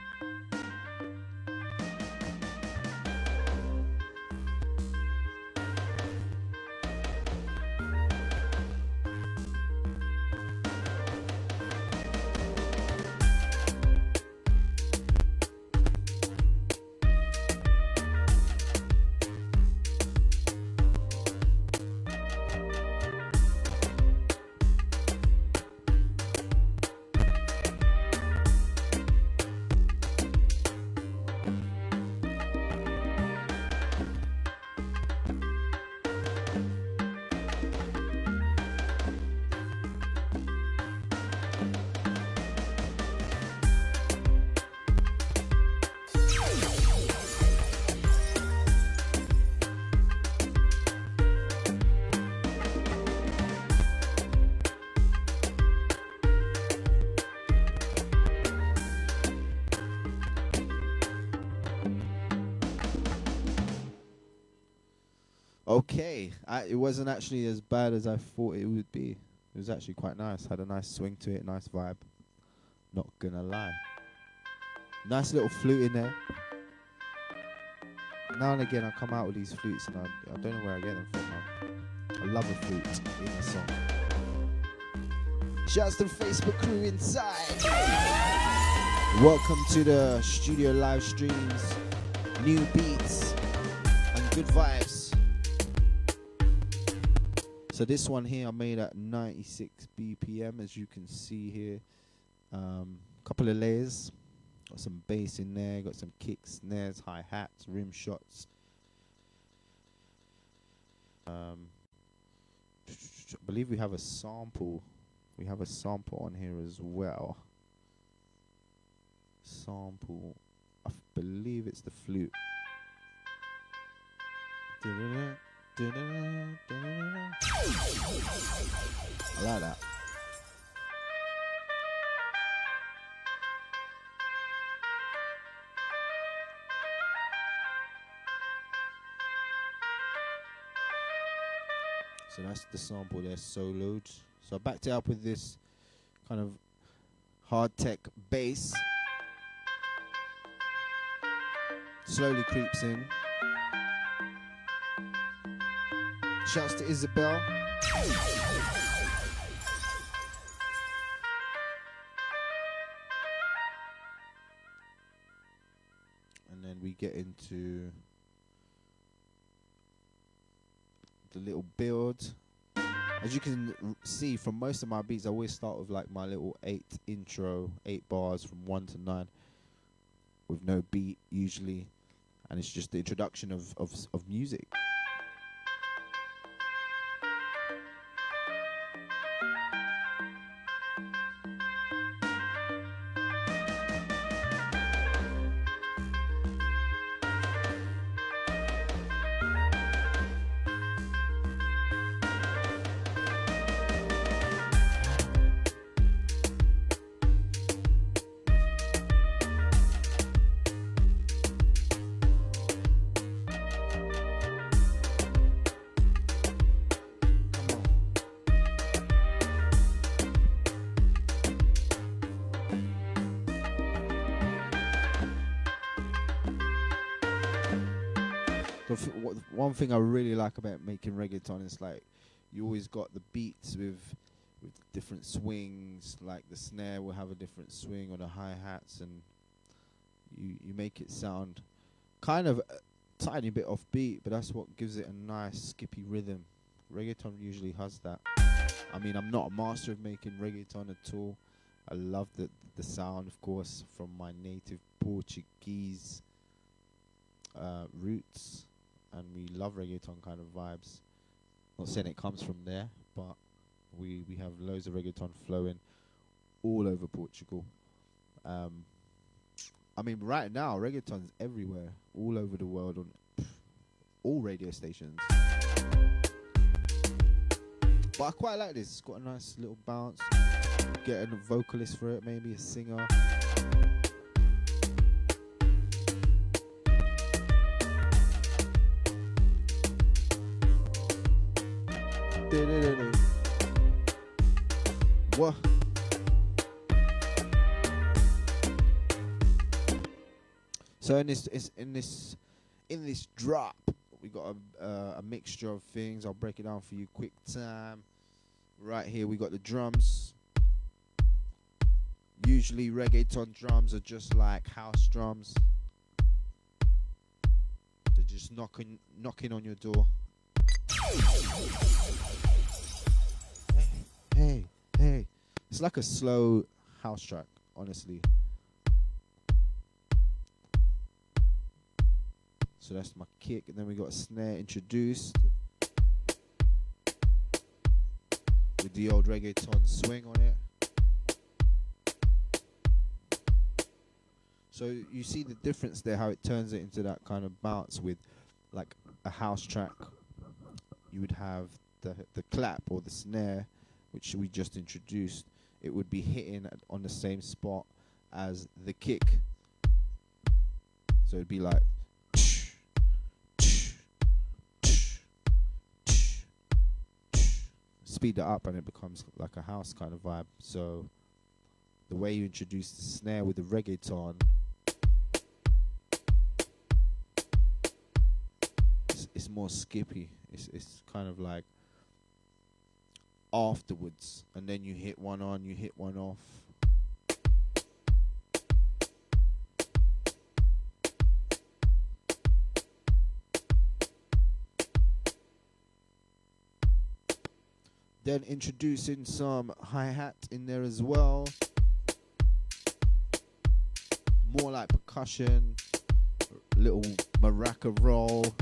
Okay, it wasn't actually as bad as I thought it would be. It was actually quite nice. Had a nice swing to it, nice vibe. Not gonna lie. Nice little flute in there. now and again I come out with these flutes and I don't know where I get them from, man. I love a flute in a song. Shouts to the Facebook crew inside. Welcome to the studio live streams, new beats and good vibes. So this one here I made at 96 BPM, as you can see here. Couple of layers. Got some bass in there, got some kicks, snares, hi-hats, rim shots. I believe we have a sample. We have a sample on here as well. Sample. I believe it's the flute. I like that. So that's the sample there, soloed. So I backed it up with this kind of hard tech bass. Slowly creeps in. Shouts to Isabel. And then we get into the little build. As you can see from most of my beats, I always start with like my little 8 bars from 1 to 9 with no beat usually, and it's just the introduction of music. One thing I really like about making reggaeton is like you always got the beats with different swings. Like the snare will have a different swing on the hi-hats, and you make it sound kind of a tiny bit off beat, but that's what gives it a nice skippy rhythm. Reggaeton usually has that. I mean, I'm not a master of making reggaeton at all. I love the sound, of course, from my native Portuguese roots. And we love reggaeton kind of vibes. Not saying it comes from there, but we have loads of reggaeton flowing all over Portugal. I mean, right now, reggaeton's everywhere, all over the world, on all radio stations. But I quite like this. It's got a nice little bounce. Getting a vocalist for it, maybe a singer. What? So in this drop, we got a mixture of things. I'll break it down for you quick time. Right here we got the drums. Usually reggaeton drums are just like house drums. They're just knocking on your door. Hey. It's like a slow house track, honestly. So that's my kick, and then we got a snare introduced with the old reggaeton swing on it. So you see the difference there, how it turns it into that kind of bounce with like a house track. You would have the clap or the snare, which we just introduced. It would be hitting on the same spot as the kick. So it'd be like speed that up and it becomes like a house kind of vibe. So the way you introduce the snare with the reggaeton more skippy. It's kind of like afterwards, and then you hit one on, you hit one off. Then introducing some hi-hat in there as well. More like percussion, little maraca roll.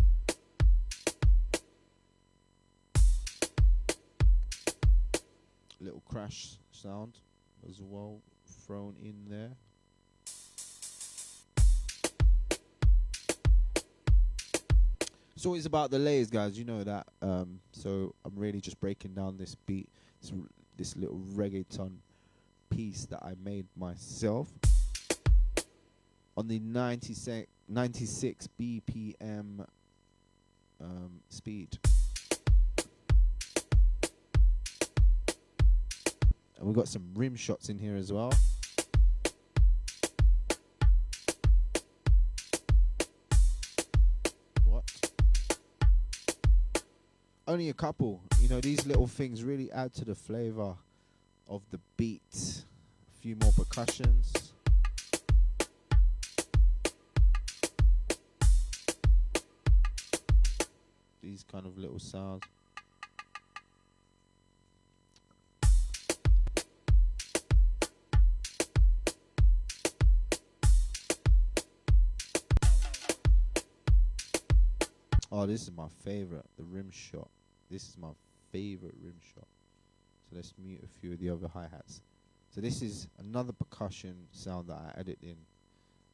Little crash sound as well thrown in there. It's always about the layers, guys. You know that. So I'm really just breaking down this beat, this little reggaeton piece that I made myself on the 96 BPM speed. And we got some rim shots in here as well. Only a couple. You know, these little things really add to the flavor of the beat. A few more percussions. These kind of little sounds. Oh, this is my favorite, the rim shot. This is my favorite rim shot. So let's mute a few of the other hi-hats. So this is another percussion sound that I added in.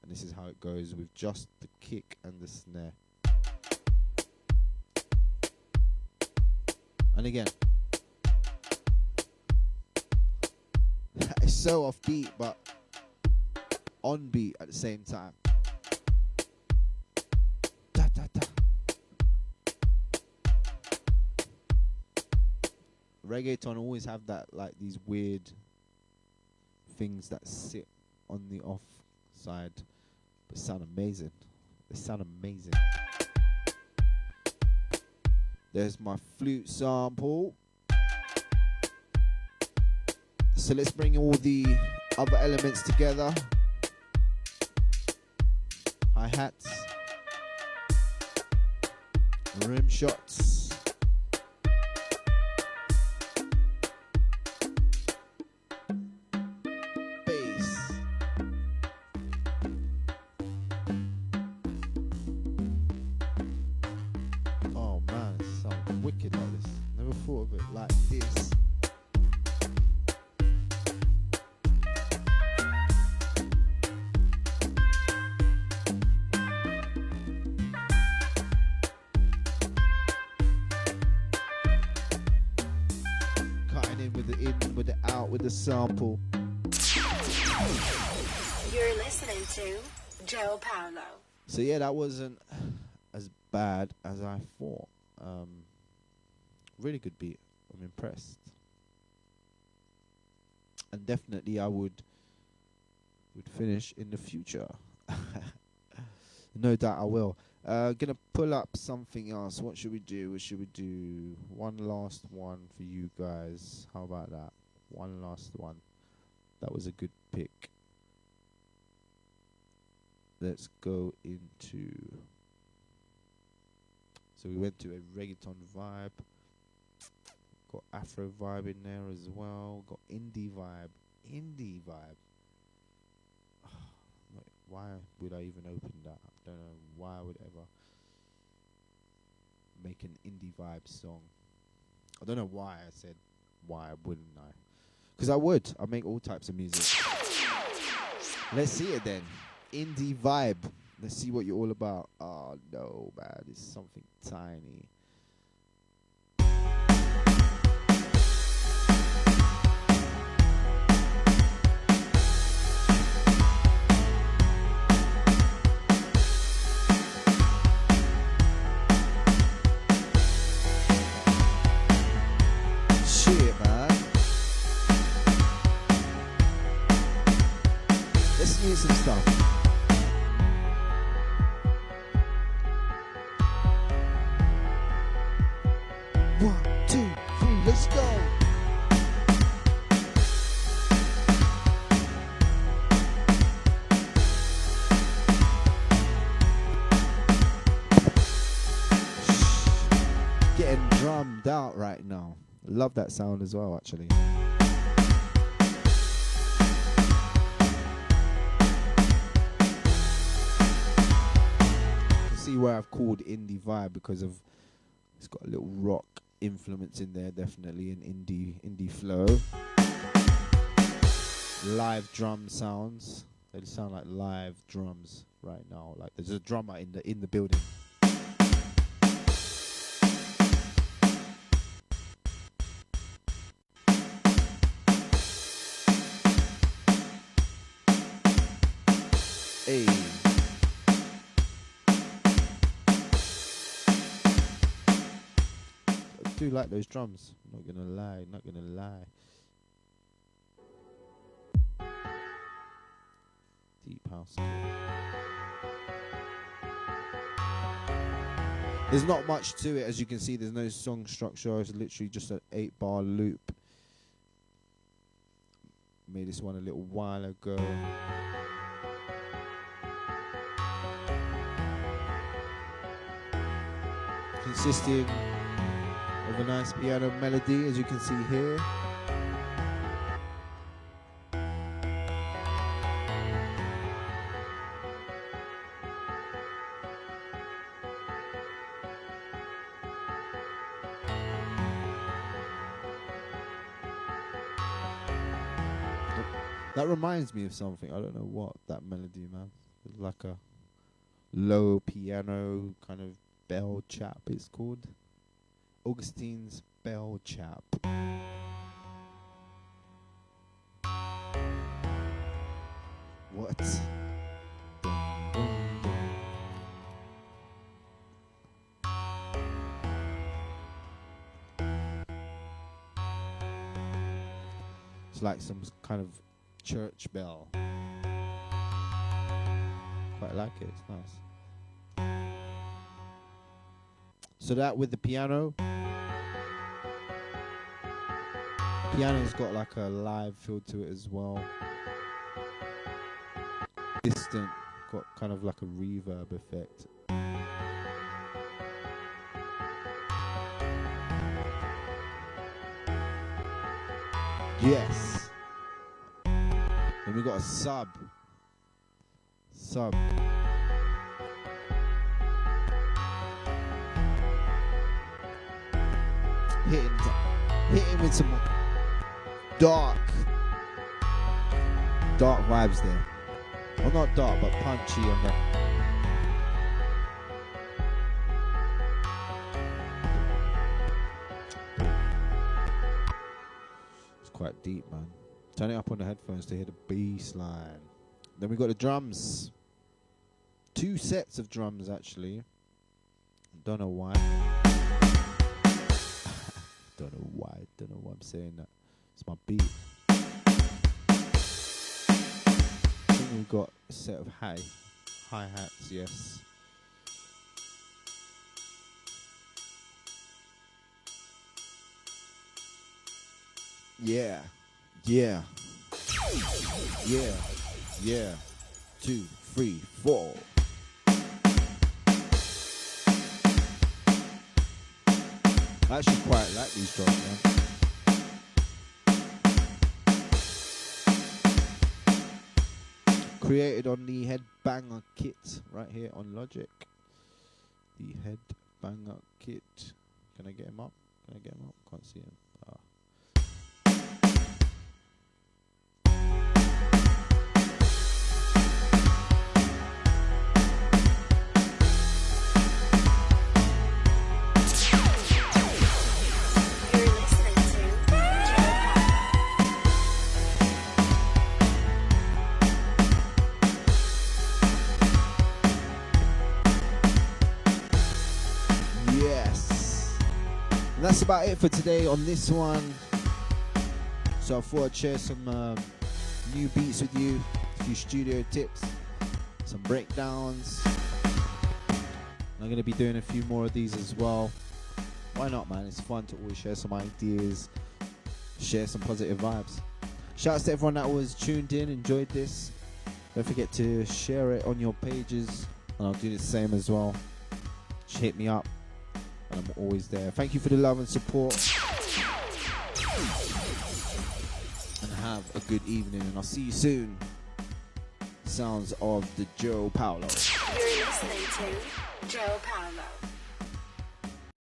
And this is how it goes with just the kick and the snare. And again, it's so off beat, but on beat at the same time. Da, da, da. Reggaeton always have that, like, these weird things that sit on the off side, but sound amazing. They sound amazing. There's my flute sample. So let's bring all the other elements together. Hi-hats, rim shots. Sample. You're listening to Jo Paulo. So yeah, that wasn't as bad as I thought. Really good beat. I'm impressed, and definitely I would finish in the future. No doubt I will. Gonna pull up something else. What should we do? What should we do? One last one for you guys. How about that? One last one. That was a good pick. Let's go into... So we went to a Reggaeton Vibe. Got Afro Vibe in there as well. Got Indie Vibe. Indie Vibe. Why would I even open that? I don't know why I would ever make an Indie Vibe song. I don't know why I said why wouldn't I. Because I would. I make all types of music. Let's see it then. Indie Vibe. Let's see what you're all about. Oh, no, man. It's something tiny. Shit, man. Let's use some stuff. 1, 2, 3, let's go. Getting drummed out right now. Love that sound as well, actually. See where I've called indie vibe because of it's got a little rock influence in there, definitely an indie flow. Live drum sounds. They sound like live drums right now. Like there's a drummer in the building. Hey. I do like those drums. Not gonna lie. Deep house. There's not much to it, as you can see. There's no song structure. It's literally just an 8-bar loop. Made this one a little while ago. Consisting of a nice piano melody, as you can see here. That reminds me of something. I don't know what that melody, man. It's like a low piano kind of bell chap, it's called. Augustine's Bell Chap. What? It's like some kind of church bell. Quite like it, it's nice. So that with the piano. Piano's got like a live feel to it as well. Distant, got kind of like a reverb effect. Yes. Then we got a sub. Hitting with some dark vibes there. Well, not dark, but punchy on the. It's quite deep, man. Turn it up on the headphones to hear the bass line. Then we got the drums. 2 sets of drums, actually. Don't know why. Don't know why I'm saying that. It's my beat. I think we've got a set of hi-hats, yes. Yeah. 2, 3, 4. I actually quite like these drums, man. Created on the Headbanger kit right here on Logic. The Headbanger kit. Can I get him up? Can't see him. That's about it for today on this one. So I thought I'd share some new beats with you, a few studio tips, some breakdowns. I'm going to be doing a few more of these as well. Why not, man? It's fun to always share some ideas, share some positive vibes. Shouts to everyone that was tuned in, enjoyed this. Don't forget to share it on your pages, and I'll do the same as well. Just hit me up, and I'm always there. Thank you for the love and support, and have a good evening, and I'll see you soon. Sounds of the Jo Paulo. You're listening to Jo Paulo.